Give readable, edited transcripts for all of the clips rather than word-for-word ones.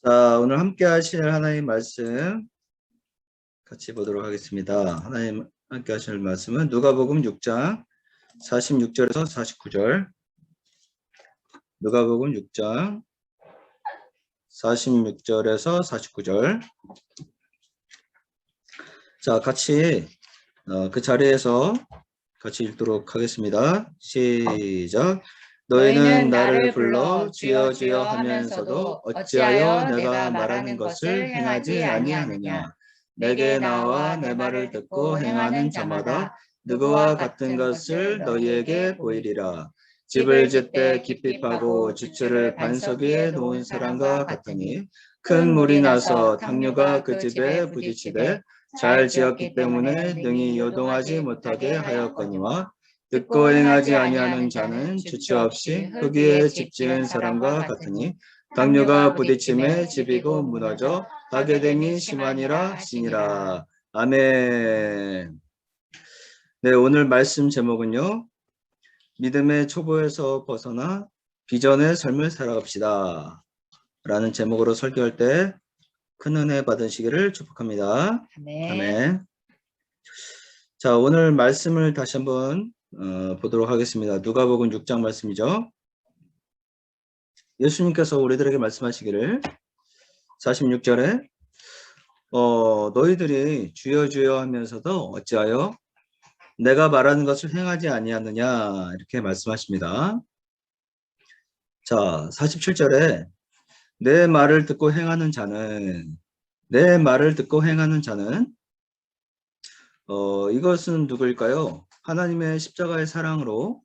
자, 오늘 함께 하실 하나님 말씀 같이 보도록 하겠습니다. 하나님 함께 하실 말씀은 누가복음 6장 46절에서 49절. 누가복음 6장 46절에서 49절. 자, 같이 그 자리에서 같이 읽도록 하겠습니다. 시작. 너희는 나를 불러 주여 주여 하면서도 어찌하여 내가 말하는 것을 행하지 아니하느냐. 내게 나와 내 말을 듣고 행하는 자마다 누구와 같은 것을 너희에게 보이리라. 집을 짓되 깊이 파고 주추를 반석 위에 놓은 사람과 같으니 큰 물이 나서 탕류가 그 집에 부딪히되 잘 지었기 때문에 능히 요동하지 못하게 하였거니와 듣고 행하지 아니하는 자는 주체 없이 흙 위에 집 지은 사람과 같으니 강류가 부딪힘에 집이고 무너져 파괴됨이 심하니라 하시니라. 아멘. 네, 오늘 말씀 제목은요, 믿음의 초보에서 벗어나 비전의 삶을 살아갑시다 라는 제목으로 설교할 때 큰 은혜 받으시기를 축복합니다. 네. 아멘. 자, 오늘 말씀을 다시 한번 보도록 하겠습니다. 누가복음 6장 말씀이죠. 예수님께서 우리들에게 말씀하시기를 46절에 너희들이 주여 주여 하면서도 어찌하여 내가 말하는 것을 행하지 아니하느냐 이렇게 말씀하십니다. 자, 47절에 내 말을 듣고 행하는 자는 이것은 누구일까요? 하나님의 십자가의 사랑으로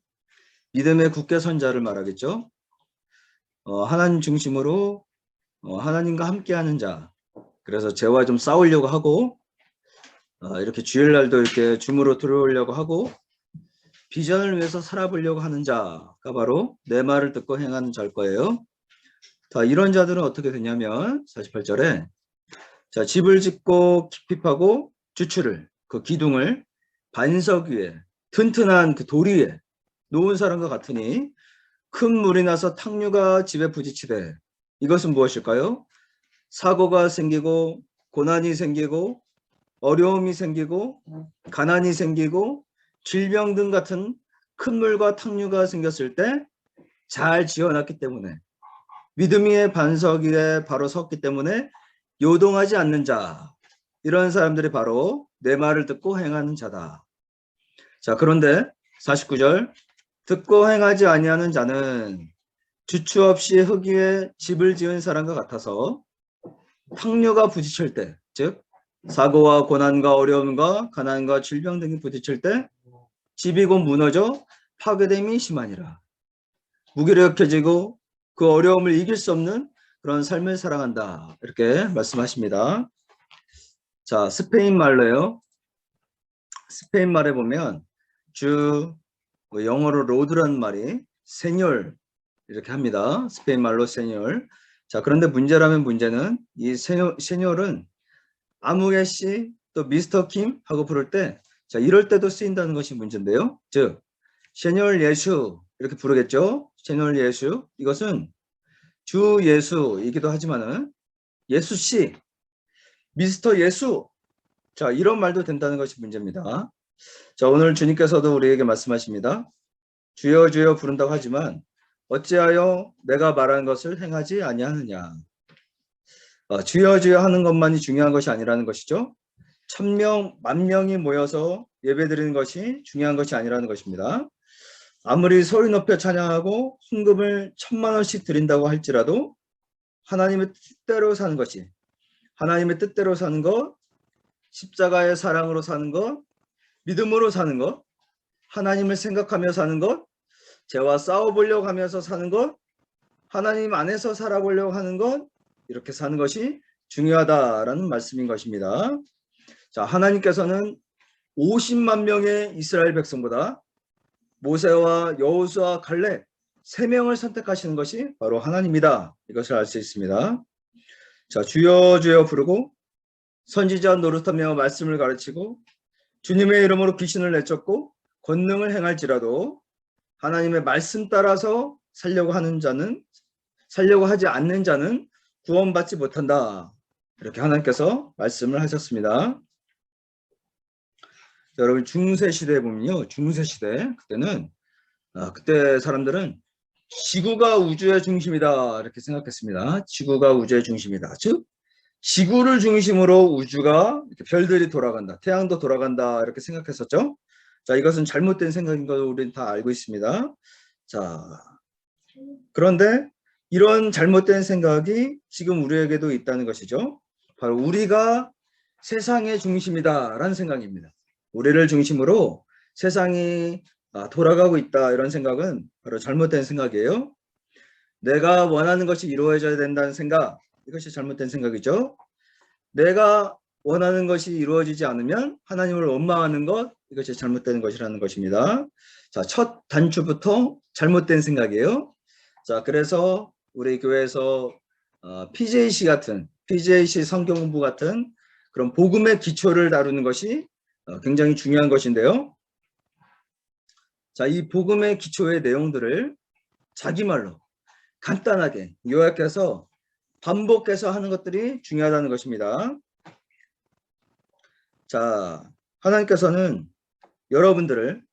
믿음의 굳게 선 자를 말하겠죠. 하나님 중심으로 하나님과 함께하는 자. 그래서 죄와 좀 싸우려고 하고 이렇게 주일날도 이렇게 줌으로 들어오려고 하고 비전을 위해서 살아보려고 하는 자가 바로 내 말을 듣고 행하는 자일 거예요. 자, 이런 자들은 어떻게 되냐면 48절에 자, 집을 짓고 깊이 파고 주추를 그 기둥을 반석 위에 튼튼한 그 돌 위에 놓은 사람과 같으니 큰 물이 나서 탕류가 집에 부딪히되 이것은 무엇일까요? 사고가 생기고 고난이 생기고 어려움이 생기고 가난이 생기고 질병 등 같은 큰 물과 탕류가 생겼을 때 잘 지어놨기 때문에 믿음 위의 반석 위에 바로 섰기 때문에 요동하지 않는 자, 이런 사람들이 바로 내 말을 듣고 행하는 자다. 자, 그런데 49절 듣고 행하지 아니하는 자는 주추 없이 흙 위에 집을 지은 사람과 같아서 탕류가 부딪힐 때, 즉 사고와 고난과 어려움과 가난과 질병 등이 부딪힐 때 집이 곧 무너져 파괴됨이 심하니라. 무기력해지고 그 어려움을 이길 수 없는 그런 삶을 살아간다. 이렇게 말씀하십니다. 자, 스페인 말로요. 스페인 말에 보면 영어로 로드라는 말이 세뇨 이렇게 합니다. 스페인 말로 세뇨. 자, 그런데 문제는 이 세뇨는 아무개 씨 또 미스터 킴 하고 부를 때 자, 이럴 때도 쓰인다는 것이 문제인데요. 즉 세뇨 예수 이렇게 부르겠죠. 세뇨 예수. 이것은 주 예수이기도 하지만은 예수 씨, 미스터 예수. 자, 이런 말도 된다는 것이 문제입니다. 자, 오늘 주님께서도 우리에게 말씀하십니다. 주여 주여 부른다고 하지만 어찌하여 내가 말한 것을 행하지 아니하느냐. 주여 주여 하는 것만이 중요한 것이 아니라는 것이죠. 1000명, 10,000명이 모여서 예배드리는 것이 중요한 것이 아니라는 것입니다. 아무리 소리 높여 찬양하고 헌금을 10,000만 원씩 드린다고 할지라도 하나님의 뜻대로 사는 것이, 하나님의 뜻대로 사는 것, 십자가의 사랑으로 사는 것, 믿음으로 사는 것, 하나님을 생각하며 사는 것, 죄와 싸워보려고 하면서 사는 것, 하나님 안에서 살아보려고 하는 것, 이렇게 사는 것이 중요하다라는 말씀인 것입니다. 자, 하나님께서는 50만 명의 이스라엘 백성보다 모세와 여호수아 갈렙 3명을 선택하시는 것이 바로 하나님이다. 이것을 알 수 있습니다. 자, 주여 주여 부르고 선지자 노릇하며 말씀을 가르치고 주님의 이름으로 귀신을 내쫓고 권능을 행할지라도 하나님의 말씀 따라서 살려고 하지 않는 자는 구원받지 못한다. 이렇게 하나님께서 말씀을 하셨습니다. 여러분 중세 시대에 보면요. 중세 시대 그때는 그때 사람들은 지구가 우주의 중심이다 이렇게 생각했습니다. 지구가 우주의 중심이다. 즉 지구를 중심으로 우주가 이렇게 별들이 돌아간다. 태양도 돌아간다. 이렇게 생각했었죠. 자, 이것은 잘못된 생각인 걸 우리는 다 알고 있습니다. 자, 그런데 이런 잘못된 생각이 지금 우리에게도 있다는 것이죠. 바로 우리가 세상의 중심이다라는 생각입니다. 우리를 중심으로 세상이 돌아가고 있다 이런 생각은 바로 잘못된 생각이에요. 내가 원하는 것이 이루어져야 된다는 생각, 이것이 잘못된 생각이죠. 내가 원하는 것이 이루어지지 않으면 하나님을 원망하는 것, 이것이 잘못된 것이라는 것입니다. 자, 첫 단추부터 잘못된 생각이에요. 자, 그래서 우리 교회에서 PJC 성경 공부 같은 그런 복음의 기초를 다루는 것이 굉장히 중요한 것인데요. 자, 이 복음의 기초의 내용들을 자기 말로 간단하게 요약해서 반복해서 하는 것들이 중요하다는 것입니다. 자, 하나님께서는 여러분들을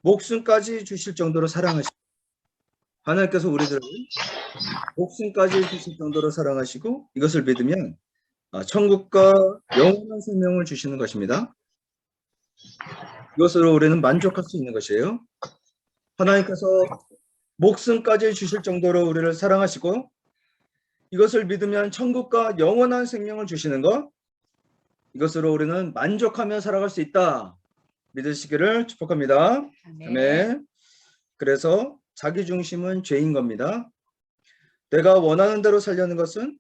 목숨까지 주실 정도로 사랑하시고, 하나님께서 우리들을 목숨까지 주실 정도로 사랑하시고, 이것을 믿으면 천국과 영원한 생명을 주시는 것입니다. 이것으로 우리는 만족할 수 있는 것이에요. 하나님께서 목숨까지 주실 정도로 우리를 사랑하시고, 이것을 믿으면 천국과 영원한 생명을 주시는 것, 이것으로 우리는 만족하며 살아갈 수 있다. 믿으시기를 축복합니다. 아멘. 그래서 자기 중심은 죄인 겁니다. 내가 원하는 대로 살려는 것은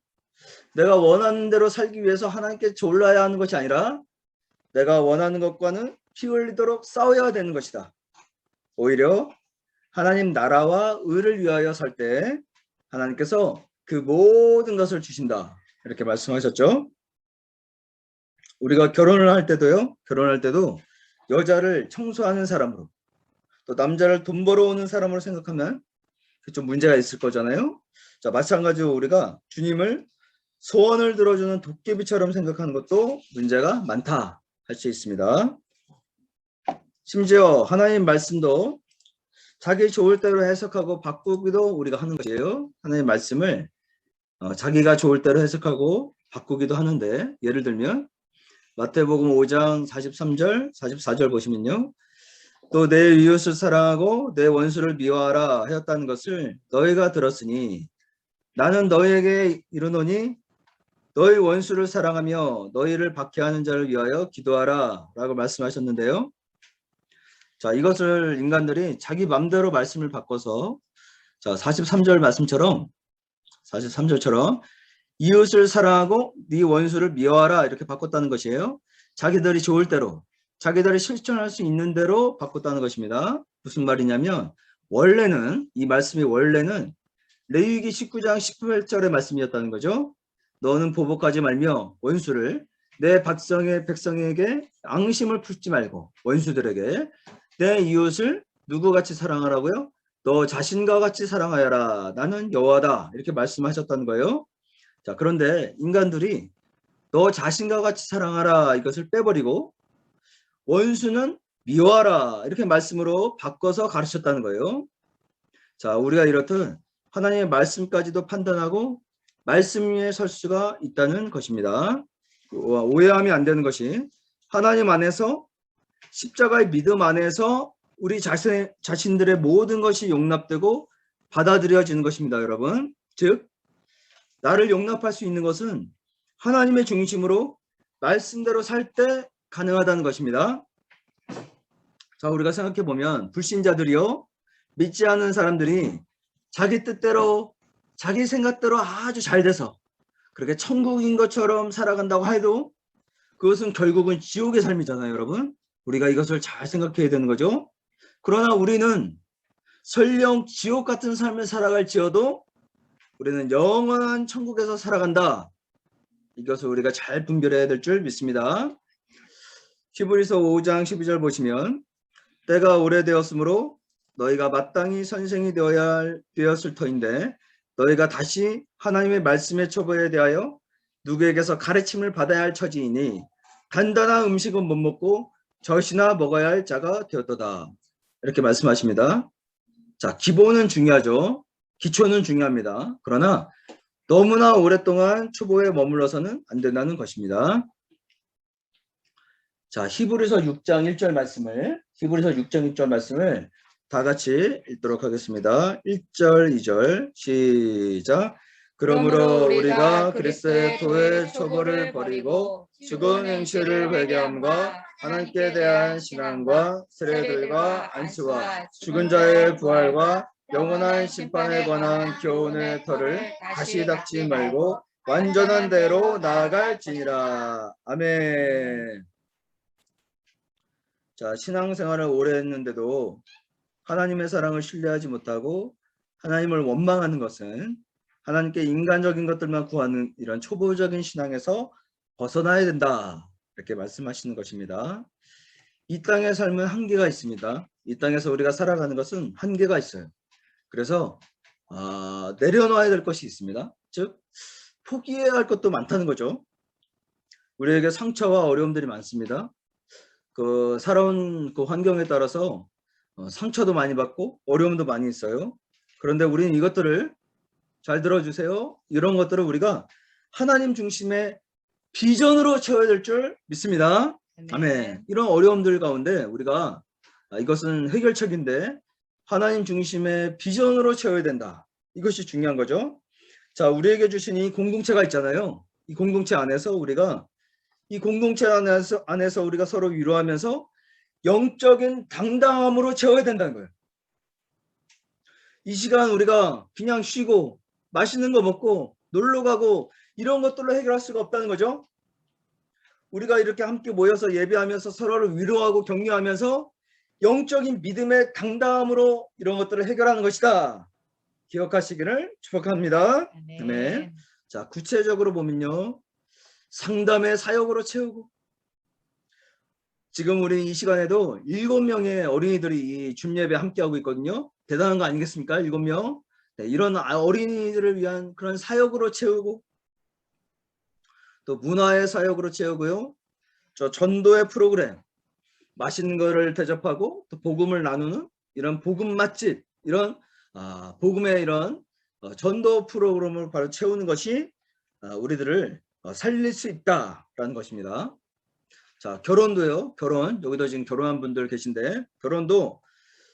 내가 원하는 대로 살기 위해서 하나님께 졸라야 하는 것이 아니라 내가 원하는 것과는 피 흘리도록 싸워야 되는 것이다. 오히려 하나님 나라와 의를 위하여 살 때 하나님께서 그 모든 것을 주신다. 이렇게 말씀하셨죠. 우리가 결혼할 때도 여자를 청소하는 사람으로, 또 남자를 돈 벌어오는 사람으로 생각하면 좀 문제가 있을 거잖아요. 자, 마찬가지로 우리가 주님을 소원을 들어주는 도깨비처럼 생각하는 것도 문제가 많다 할 수 있습니다. 심지어 하나님 말씀도 자기 좋을 대로 해석하고 바꾸기도 우리가 하는 것이에요. 하나님 말씀을 자기가 좋을 대로 해석하고 바꾸기도 하는데, 예를 들면 마태복음 5장 43절 44절 보시면요, 또 내 이웃을 사랑하고 내 원수를 미워하라 하였다는 것을 너희가 들었으니 나는 너희에게 이르노니 너희 원수를 사랑하며 너희를 박해하는 자를 위하여 기도하라 라고 말씀하셨는데요. 자, 이것을 인간들이 자기 맘대로 말씀을 바꿔서, 자, 43절처럼 이웃을 사랑하고 네 원수를 미워하라 이렇게 바꿨다는 것이에요. 자기들이 좋을 대로, 자기들이 실천할 수 있는 대로 바꿨다는 것입니다. 무슨 말이냐면 이 말씀이 원래는 레위기 19장 18절의 말씀이었다는 거죠. 너는 보복하지 말며 원수를 내 백성에게 앙심을 품지 말고 원수들에게 내 이웃을 누구같이 사랑하라고요? 너 자신과 같이 사랑하여라. 나는 여호와다. 이렇게 말씀하셨다는 거예요. 자, 그런데 인간들이 너 자신과 같이 사랑하라 이것을 빼버리고 원수는 미워하라 이렇게 말씀으로 바꿔서 가르쳤다는 거예요. 자, 우리가 이렇듯 하나님의 말씀까지도 판단하고 말씀 위에 설 수가 있다는 것입니다. 오해하면 안 되는 것이, 하나님 안에서 십자가의 믿음 안에서 우리 자신들의 모든 것이 용납되고 받아들여지는 것입니다, 여러분. 즉 나를 용납할 수 있는 것은 하나님의 중심으로 말씀대로 살 때 가능하다는 것입니다. 자, 우리가 생각해 보면 불신자들이요, 믿지 않는 사람들이 자기 뜻대로 자기 생각대로 아주 잘 돼서 그렇게 천국인 것처럼 살아간다고 해도 그것은 결국은 지옥의 삶이잖아요, 여러분. 우리가 이것을 잘 생각해야 되는 거죠. 그러나 우리는 설령 지옥 같은 삶을 살아갈지어도 우리는 영원한 천국에서 살아간다. 이것을 우리가 잘 분별해야 될 줄 믿습니다. 히브리서 5장 12절 보시면 때가 오래되었으므로 너희가 마땅히 선생이 되었을 터인데 너희가 다시 하나님의 말씀의 초보에 대하여 누구에게서 가르침을 받아야 할 처지이니 단단한 음식은 못 먹고 젖이나 먹어야 할 자가 되었도다. 이렇게 말씀하십니다. 자, 기본은 중요하죠. 기초는 중요합니다. 그러나 너무나 오랫동안 초보에 머물러서는 안 된다는 것입니다. 자, 히브리서 6장 1절 말씀을 다 같이 읽도록 하겠습니다. 1절, 2절 시작. 그러므로 우리가 그리스도의 토의 초보를 버리고 죽은 행실을 회개함과 하나님께 대한 신앙과 세례들과 안수와 죽은 자의 부활과 영원한 심판에 관한 교훈의 터를 다시 닦지 말고 완전한 대로 나아갈지니라. 아멘. 자, 신앙생활을 오래 했는데도 하나님의 사랑을 신뢰하지 못하고 하나님을 원망하는 것은 하나님께 인간적인 것들만 구하는 이런 초보적인 신앙에서 벗어나야 된다. 이렇게 말씀하시는 것입니다. 이 땅의 삶은 한계가 있습니다. 이 땅에서 우리가 살아가는 것은 한계가 있어요. 그래서 내려놓아야 될 것이 있습니다. 즉 포기해야 할 것도 많다는 거죠. 우리에게 상처와 어려움들이 많습니다. 그 살아온 그 환경에 따라서 상처도 많이 받고 어려움도 많이 있어요. 그런데 우리는 이것들을 잘 들어주세요. 이런 것들을 우리가 하나님 중심의 비전으로 채워야 될 줄 믿습니다. 아멘. 이런 어려움들 가운데 우리가 이것은 해결책인데 하나님 중심의 비전으로 채워야 된다. 이것이 중요한 거죠. 자, 우리에게 주신 이 공동체가 있잖아요. 이 공동체 안에서 우리가 이 공동체 안에서 우리가 서로 위로하면서 영적인 당당함으로 채워야 된다는 거예요. 이 시간 우리가 그냥 쉬고 맛있는 거 먹고 놀러 가고 이런 것들로 해결할 수가 없다는 거죠. 우리가 이렇게 함께 모여서 예배하면서 서로를 위로하고 격려하면서 영적인 믿음의 당당함으로 이런 것들을 해결하는 것이다. 기억하시기를 축복합니다. 아멘. 자, 구체적으로 보면요. 상담의 사역으로 채우고, 지금 우리 이 시간에도 7명의 어린이들이 이 줌예배 함께하고 있거든요. 대단한 거 아니겠습니까? 7명. 네, 이런 어린이들을 위한 그런 사역으로 채우고, 또 문화의 사역으로 채우고요. 저 전도의 프로그램, 맛있는 거를 대접하고 또 복음을 나누는 이런 복음 맛집, 이런 복음의 이런 전도 프로그램을 바로 채우는 것이 우리들을 살릴 수 있다라는 것입니다. 자, 결혼도요. 결혼, 여기도 지금 결혼한 분들 계신데 결혼도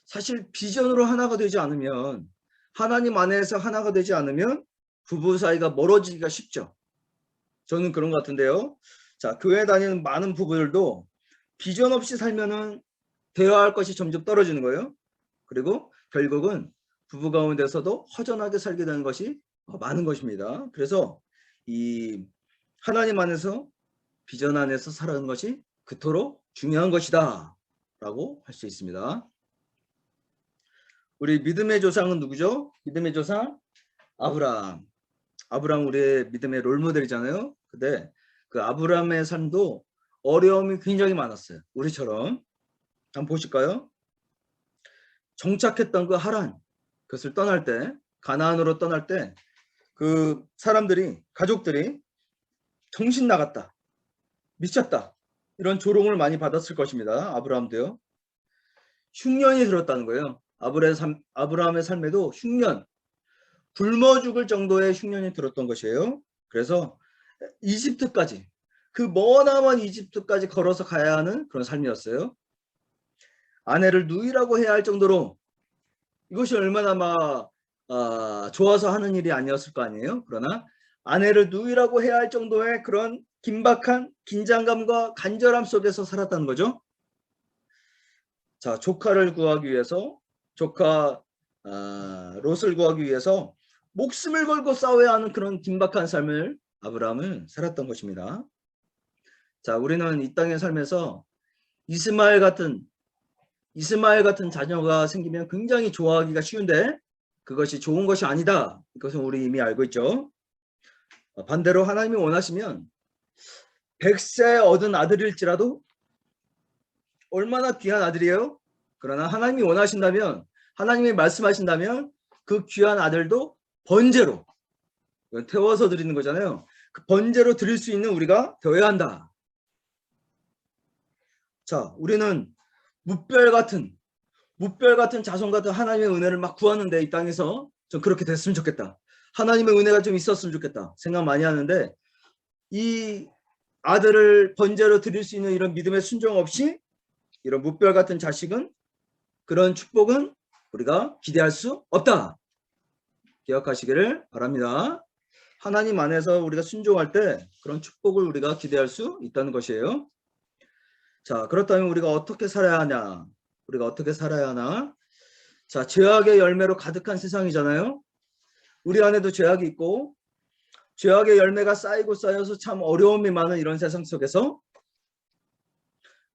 사실 비전으로 하나가 되지 않으면, 하나님 안에서 하나가 되지 않으면 부부 사이가 멀어지기가 쉽죠. 저는 그런 것 같은데요. 자, 교회 다니는 많은 부부들도 비전 없이 살면은 대화할 것이 점점 떨어지는 거예요. 그리고 결국은 부부 가운데서도 허전하게 살게 되는 것이 많은 것입니다. 그래서 이 하나님 안에서 비전 안에서 살아가는 것이 그토록 중요한 것이다 라고 할 수 있습니다. 우리 믿음의 조상은 누구죠? 믿음의 조상 아브라함. 아브라함 우리의 믿음의 롤모델이잖아요. 근데 그 아브라함의 삶도 어려움이 굉장히 많았어요. 우리처럼. 한번 보실까요? 정착했던 그 하란, 그것을 떠날 때, 가나안으로 떠날 때 그 사람들이, 가족들이 정신 나갔다, 미쳤다, 이런 조롱을 많이 받았을 것입니다. 아브라함도요. 흉년이 들었다는 거예요. 아브라함의 삶에도 흉년, 굶어 죽을 정도의 흉년이 들었던 것이에요. 그래서 이집트까지, 그 머나먼 이집트까지 걸어서 가야 하는 그런 삶이었어요. 아내를 누이라고 해야 할 정도로, 이것이 얼마나 좋아서 하는 일이 아니었을 거 아니에요. 그러나 아내를 누이라고 해야 할 정도의 그런 긴박한 긴장감과 간절함 속에서 살았다는 거죠. 자, 조카를 구하기 위해서, 조카 롯을 구하기 위해서 목숨을 걸고 싸워야 하는 그런 긴박한 삶을 아브라함은 살았던 것입니다. 자, 우리는 이 땅의 삶에서 이스마엘 같은 자녀가 생기면 굉장히 좋아하기가 쉬운데 그것이 좋은 것이 아니다. 이것은 우리 이미 알고 있죠. 반대로 하나님이 원하시면 100세 얻은 아들일지라도 얼마나 귀한 아들이에요. 그러나 하나님이 원하신다면, 하나님이 말씀하신다면 그 귀한 아들도 번제로 태워서 드리는 거잖아요. 그 번제로 드릴 수 있는 우리가 되어야 한다. 자, 우리는 무별 같은 자손 같은 하나님의 은혜를 막 구하는데 이 땅에서 좀 그렇게 됐으면 좋겠다. 하나님의 은혜가 좀 있었으면 좋겠다. 생각 많이 하는데 이 아들을 번제로 드릴 수 있는 이런 믿음의 순종 없이 이런 무별 같은 자식은 그런 축복은 우리가 기대할 수 없다. 기억하시기를 바랍니다. 하나님 안에서 우리가 순종할 때 그런 축복을 우리가 기대할 수 있다는 것이에요. 자, 그렇다면 우리가 어떻게 살아야 하냐? 우리가 어떻게 살아야 하나? 자, 죄악의 열매로 가득한 세상이잖아요. 우리 안에도 죄악이 있고 죄악의 열매가 쌓이고 쌓여서 참 어려움이 많은 이런 세상 속에서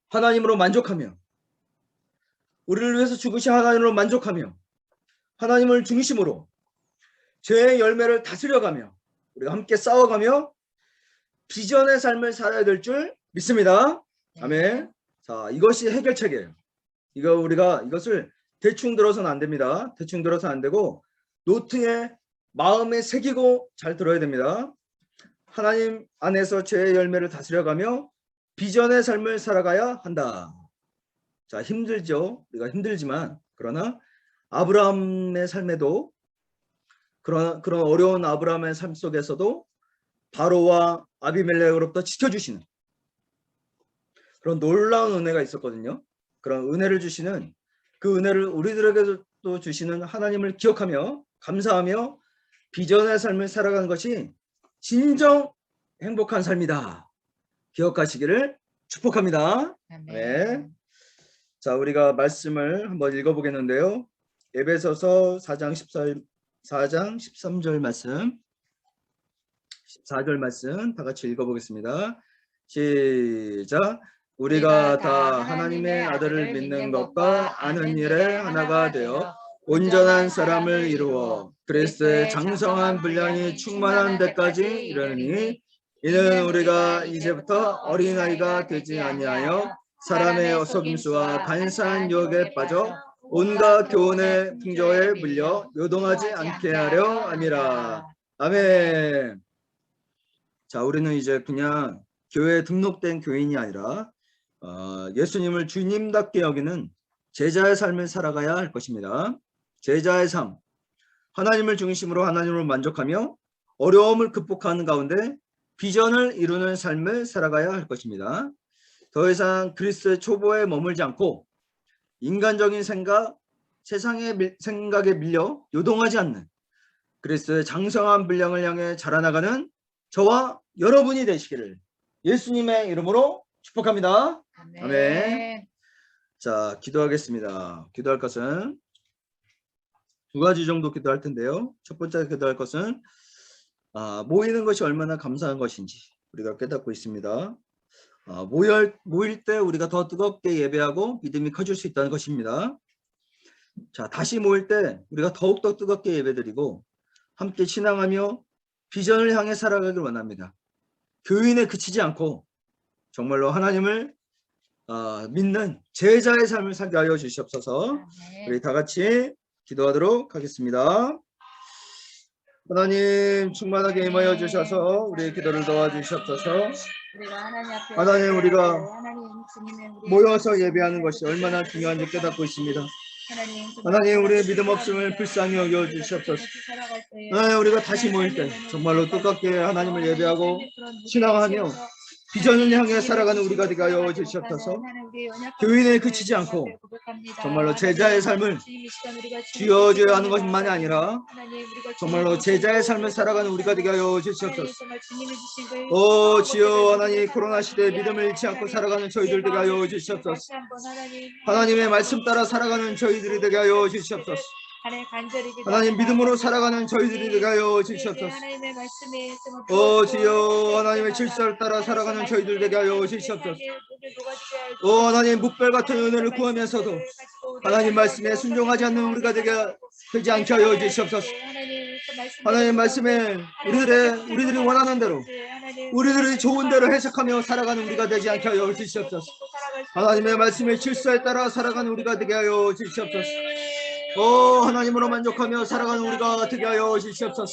하나님으로 만족하며 우리를 위해서 죽으신 하나님으로 만족하며 하나님을 중심으로 죄의 열매를 다스려가며 우리가 함께 싸워가며 비전의 삶을 살아야 될 줄 믿습니다. 아멘. 자, 이것이 해결책이에요. 이것을 대충 들어서는 안 됩니다. 대충 들어서는 안 되고 노트에 마음에 새기고 잘 들어야 됩니다. 하나님 안에서 죄의 열매를 다스려가며 비전의 삶을 살아가야 한다. 자, 힘들죠. 우리가 힘들지만 그러나 아브라함의 삶에도 그런 어려운 아브라함의 삶 속에서도 바로와 아비멜렉으로부터 지켜주시는 그런 놀라운 은혜가 있었거든요. 그런 은혜를 주시는 그 은혜를 우리들에게도 주시는 하나님을 기억하며 감사하며 비전의 삶을 살아가는 것이 진정 행복한 삶이다. 기억하시기를 축복합니다. 네. 자, 우리가 말씀을 한번 읽어보겠는데요. 에베소서 4장 13절 말씀 14절 말씀 다 같이 읽어보겠습니다. 시작. 우리가 다 하나님의 아들을 믿는 것과 아는 일에 하나가 되어 온전한 사람을 이루어 그리스도의 장성한 분량이 충만한 데까지 이르니 이는 우리가 이제부터 어린아이가 되지 아니하여 사람의 어석임수와 간사한 유혹에 빠져 온갖 교훈의 풍조에 물려 요동하지 않게 하려 함이라. 아멘. 자, 우리는 이제 그냥 교회에 등록된 교인이 아니라 예수님을 주님답게 여기는 제자의 삶을 살아가야 할 것입니다. 제자의 삶, 하나님을 중심으로 하나님으로 만족하며 어려움을 극복하는 가운데 비전을 이루는 삶을 살아가야 할 것입니다. 더 이상 그리스도의 초보에 머물지 않고 인간적인 생각, 세상의 생각에 밀려 요동하지 않는 그리스도의 장성한 분량을 향해 자라나가는 저와 여러분이 되시기를 예수님의 이름으로 축복합니다. 아멘. 아멘. 자, 기도하겠습니다. 기도할 것은 두 가지 정도 기도할 텐데요. 첫 번째 기도할 것은 모이는 것이 얼마나 감사한 것인지 우리가 깨닫고 있습니다. 모일 때 우리가 더 뜨겁게 예배하고 믿음이 커질 수 있다는 것입니다. 자, 다시 모일 때 우리가 더욱더 뜨겁게 예배드리고 함께 신앙하며 비전을 향해 살아가길 원합니다. 교인에 그치지 않고 정말로 하나님을 믿는 제자의 삶을 살게 하여 주시옵소서. 우리 다 같이 기도하도록 하겠습니다. 하나님 충만하게 임하여 주셔서 우리의 기도를 도와주시옵소서. 하나님, 우리가 모여서 예배하는 것이 얼마나 중요한지 깨닫고 있습니다. 하나님, 우리의 믿음 없음을 불쌍히 여겨 주시옵소서. 하나님, 우리가 다시 모일 때 정말로 똑같게 하나님을 예배하고 신앙하며 비전을 향해 살아가는 우리가 되게 하여 주시옵소서. 교인에 그치지 않고 정말로 제자의 삶을 쥐어줘야 하는 것만이 아니라 정말로 제자의 삶을 살아가는 우리가 되게 하여 주시옵소서. 오 주여, 하나님, 코로나 시대에 믿음을 잃지 않고 살아가는 저희들 되게 하여 주시옵소서. 하나님의 말씀 따라 살아가는 저희들이 되게 하여 주시옵소서. 하나님, 믿음으로 살아가는 저희들이 되게 하여 주시옵소서. 오 주여, 하나님의 질서를 따라 살아가는 저희들 되게 하여 주시옵소서. 오 하나님, 묵별 같은 은혜를 구하면서도 하나님 말씀에 순종하지 않는 우리가 되지 않게 하여 주시옵소서. 하나님 말씀에 우리들이 원하는 대로 우리들이 좋은 대로 해석하며 살아가는 우리가 되지 않게 하여 주시옵소서. 하나님의 말씀의 질서에 따라 살아가는 우리가 되게 하여 주시옵소서. 하나님으로 만족하며 살아가는 우리가 되게 하여 주시옵소서.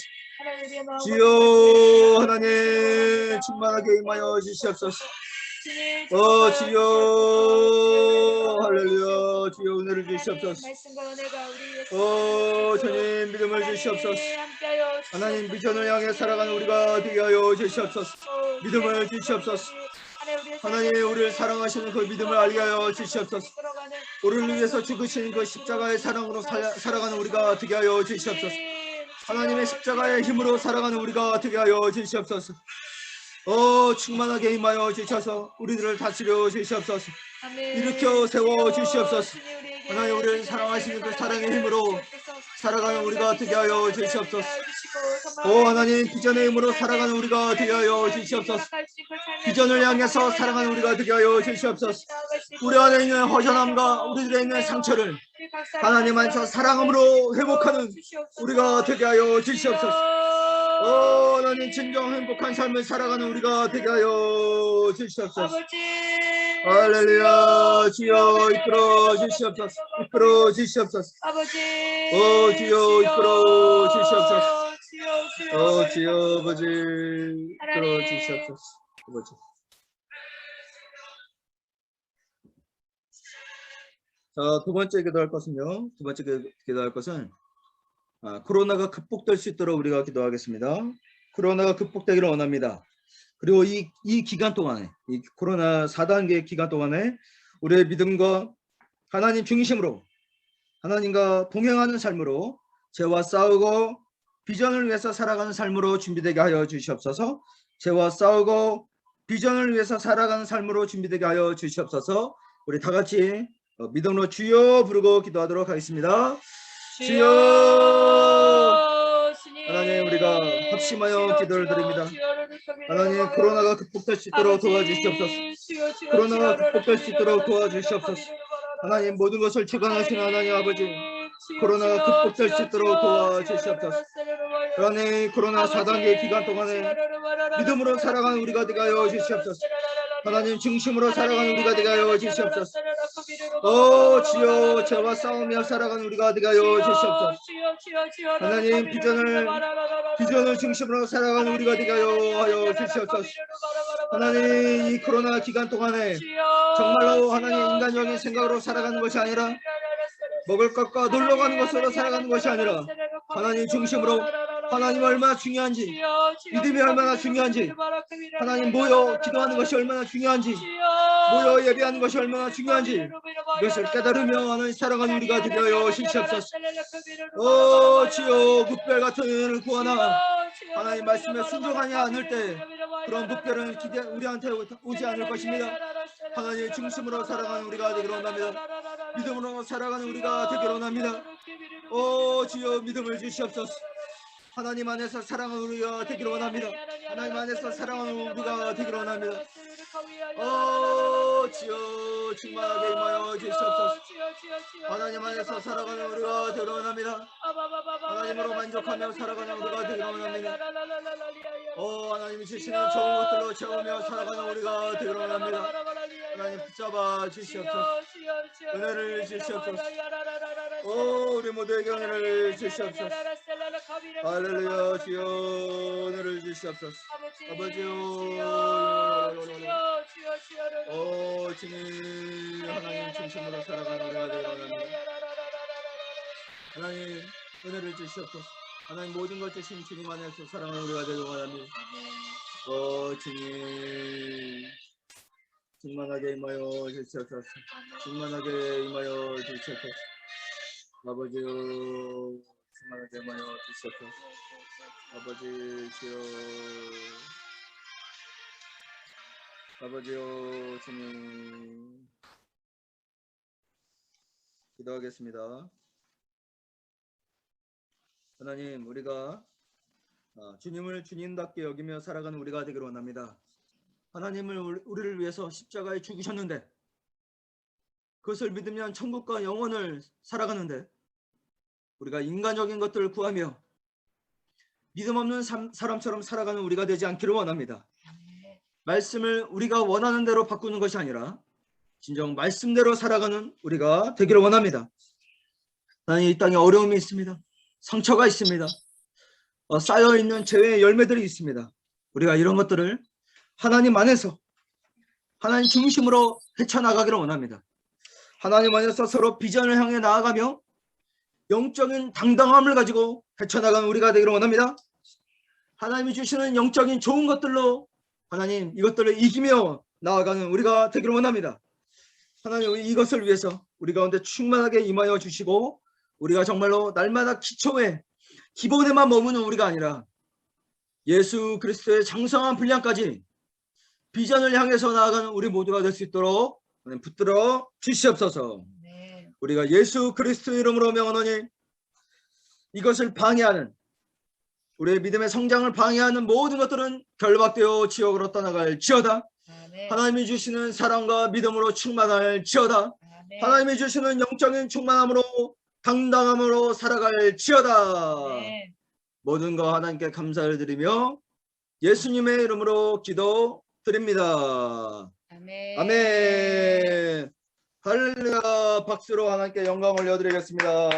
주여 하나님 충만하게 임하여 주시옵소서. 주여 할렐루야. 주여 은혜를 주시옵소서. 주님 믿음을 주시옵소서. 하나님 비전을 향해 살아가는 우리가 되게 하여 주시옵소서. 믿음을 주시옵소서. 하나님 우리를 사랑하시는 그 믿음을 알게 하여 주시옵소서. 우리를 위해서 죽으신 그 십자가의 사랑으로 살아가는 우리가 되게 하여 주시옵소서. 하나님의 십자가의 힘으로 살아가는 우리가 되게 하여 주시옵소서. 충만하게 임하여 주셔서 우리들을 다스려 주시옵소서. 일으켜 세워 주시옵소서. 하나님 우리를 사랑하시는 그 사랑의 힘으로 살아가는 우리가 되게 하여 주시옵소서. 하나님 비전의 힘으로 살아가는 우리가 되게 하여 주시옵소서. 비전을 향해서 살아가는 우리가 되게 하여 주시옵소서. 우리 안에 있는 허전함과 우리들에 있는 상처를 하나님 안에서 사랑함으로 회복하는 우리가 되게 하여 주시옵소서. 하나님 진정 행복한 삶을 살아가는 우리가 되게 하여 주시옵소서. 할렐루야. 주여 이끌어 주시옵소서. 이끌어 주시옵소서. 주여 이끌어 주시옵소서. 주여 아버지 이끌어 주시옵소서. 아버지. 자, 두 번째 기도할 것은요. 두 번째 기도할 것은 코로나가 극복될 수 있도록 우리가 기도하겠습니다. 코로나가 극복되기를 원합니다. 그리고 이 기간 동안에 이 코로나 4단계 기간 동안에 우리의 믿음과 하나님 중심으로 하나님과 동행하는 삶으로 죄와 싸우고 비전을 위해서 살아가는 삶으로 준비되게 하여 주시옵소서. 죄와 싸우고 비전을 위해서 살아가는 삶으로 준비되게 하여 주시옵소서. 우리 다 같이 믿음으로 주여 부르고 기도하도록 하겠습니다. 주여. 하나님 우리가 합심하여 기도를 드립니다. 하나님 코로나가 극복될 수 있도록 도와주시옵소서. 코로나가 극복될 수 있도록 도와주시옵소서. 하나님 모든 것을 주관하시는 하나님 아버지 코로나가 극복될 수 있도록 도와주시옵소서. 하나님 코로나 4단계 기간 동안에 믿음으로 살아가는 우리가 되게 하여 주시옵소서. 하나님 중심으로 살아가는 우리가 되게 하여 주시옵소서. 주여 죄와 싸우며 살아가는 우리가 되게 하여 주시옵소서. 하나님 비전을 중심으로 살아가는 우리가 되게 하여 주시옵소서. 하나님 이 코로나 기간 동안에 정말로 하나님 인간적인 생각으로 살아가는 것이 아니라 먹을 것과 놀러 가는 것으로 살아가는 것이 아니라 하나님 중심으로 하나님 얼마나 중요한지 믿음이 얼마나 중요한지 하나님 모여 기도하는 것이 얼마나 중요한지 모여 예배하는 것이 얼마나 중요한지 이것을 깨달으며 하나님 살아가는 우리가 되게 하여 주시옵소서. 주여 묵별 같은 은혜를 구하나 하나님 말씀에 순종하지 않을 때 그런 묵별은 우리한테 오지 않을 것입니다. 하나님 중심으로 살아가는 우리가 되기를 원합니다. 믿음으로 살아가는 우리가 되기를 원합니다. 주여 믿음을 주시옵소서. 하나님 안에서 사랑하는 우리가 되기를 원합니다. 하나님 안에서 사랑하는 우리가 되기를 원합니다. 주여 충만하게 임하여 주시옵소서. 하나님 안에서 살아가는 우리가 되기를 원합니다. 하나님으로 만족하며 살아가는 우리가 되기를 원합니다. 하나님이 주시는 좋은 것들로 채우며 살아가는 우리가 되기를 원합니다. 하나님 붙잡아 주시옵소서. 은혜를 주시옵소서. 우리 모두에게 은혜를 주시옵소서. 할렐루야. 주여 은혜를 주시옵소서. 아버지요. 주님 하나님 중심으로 살아가는 우리가 되기를 원합니다. 하나님 은혜를 주시옵소서. 하나님 모든 것 주신 주님 안에서 사랑하는 우리가 되기를 원합니다. 주님 충만하게 임하여 주시옵소서. 충만하게 임하여 주시옵소서. 아버지요 충만하게 임하여 주시옵소서. 아버지 주여 아버지요 주님 기도하겠습니다. 하나님 우리가 주님을 주님답게 여기며 살아가는 우리가 되기를 원합니다. 하나님을 우리를 위해서 십자가에 죽으셨는데 그것을 믿으면 천국과 영원을 살아가는데 우리가 인간적인 것들을 구하며 믿음 없는 사람처럼 살아가는 우리가 되지 않기를 원합니다. 말씀을 우리가 원하는 대로 바꾸는 것이 아니라 진정 말씀대로 살아가는 우리가 되기를 원합니다. 하나님, 이 땅에 어려움이 있습니다. 상처가 있습니다. 쌓여있는 죄의 열매들이 있습니다. 우리가 이런 것들을 하나님 안에서 하나님 중심으로 헤쳐나가기를 원합니다. 하나님 안에서 서로 비전을 향해 나아가며 영적인 당당함을 가지고 헤쳐나가는 우리가 되기를 원합니다. 하나님이 주시는 영적인 좋은 것들로 하나님 이것들을 이기며 나아가는 우리가 되기를 원합니다. 하나님, 이것을 위해서 우리 가운데 충만하게 임하여 주시고, 우리가 정말로 날마다 기초에 기본에만 머무는 우리가 아니라 예수 그리스도의 장성한 분량까지 비전을 향해서 나아가는 우리 모두가 될 수 있도록 붙들어 주시옵소서. 네. 우리가 예수 그리스도 이름으로 명하노니 이것을 방해하는, 우리의 믿음의 성장을 방해하는 모든 것들은 결박되어 지옥으로 떠나갈 지어다. 아멘. 하나님이 주시는 사랑과 믿음으로 충만할 지어다. 아멘. 하나님이 주시는 영적인 충만함으로 당당함으로 살아갈 지어다. 아멘. 모든 거 하나님께 감사를 드리며 예수님의 이름으로 기도드립니다. 아멘. 아멘. 할렐루야. 박수로 하나님께 영광을 올려드리겠습니다.